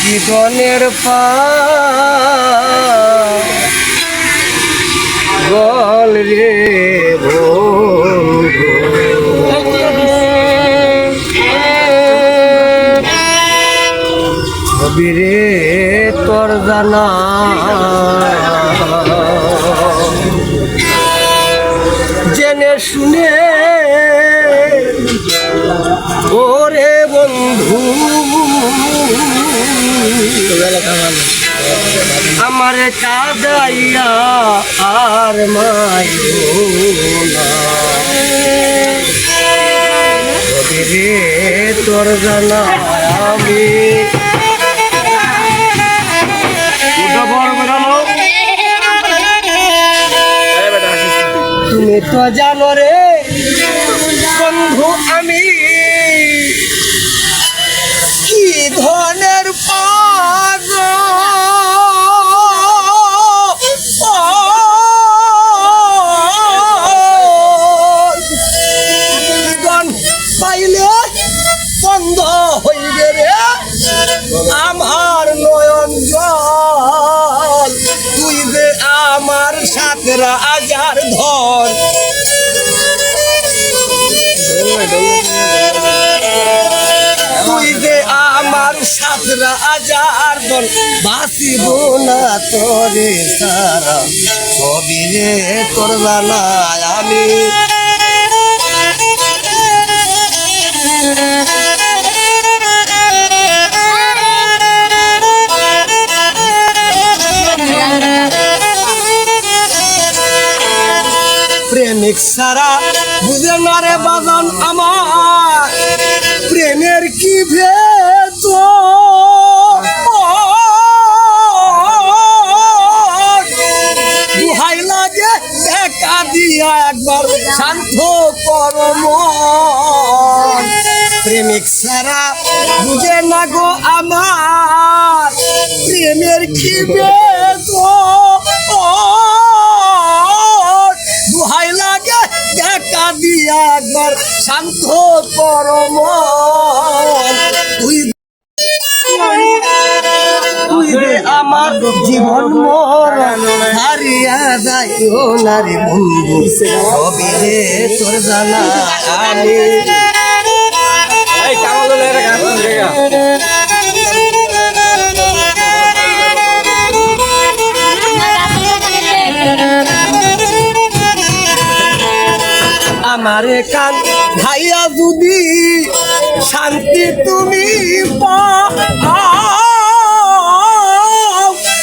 জীবনের পাগল রে রে তোর জানা জেনে শুনে ওরে বন্ধু আমার কাদাইয়া আর মাইরো রে তোর জানা আমি তুমি তো জানো রে বন্ধু আমি কি ধরনের পাগল পাইলে বন্ধ হইবে রে আমার নয়ন জল তুই যে আমার সাথে রাজার ধর তুই যে আমার সাথে রাজার ধর বাঁচিব না তোরে সারা সবই রে তোর জানাই আমি প্রেমিক সারা বুঝে না রে বাজান আমার প্রেমের কি ভেদ দুহাই লাগে দেখা দিয়া একবার শান্ত করম প্রেমিক সারা বুঝে না গো আমার প্রেমের কি ভেদ দুহাই লাগে দেখা দিয়া একবার শান্ত করম তুই রে আমার জীবন মরণ হারিয়া যাইও না রে বন্ধু সবই রে তোর জানা আমি আমারে কান ভাইয়া যদি শান্তি তুমি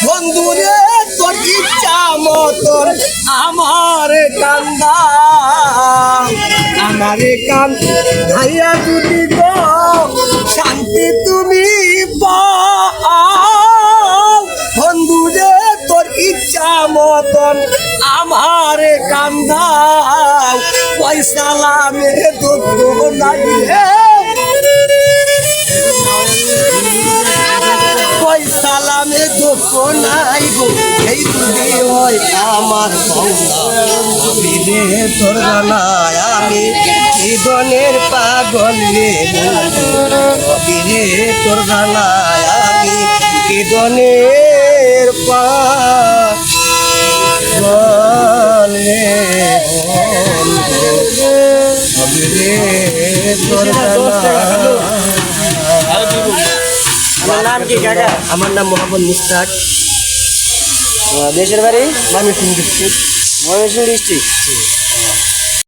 বন্ধুরে তোর ইচ্ছা মতন আমার কান্দা আমারে কান ভাইয়া যদি গো শান্তি তুমি বন্ধুরে তোর ইচ্ছা মতন আমার কান্দা পয়সা লামে দুঃখ নাই পয়সা লামে দুঃখ নাই গো এই যদি হয় আমার রে তোর জানাই আমি জীবনের পাগল রে তোর জানাই আমি জীবনের পাগল রে আমার নাম কি কাকা? আমার নাম মোহাম্মদ মুস্তাক। দেশের বাড়ি ময়মনসিংহ ডিস্ট্রিক্ট। ময়মনসিংহ ডিস্ট্রিক্ট।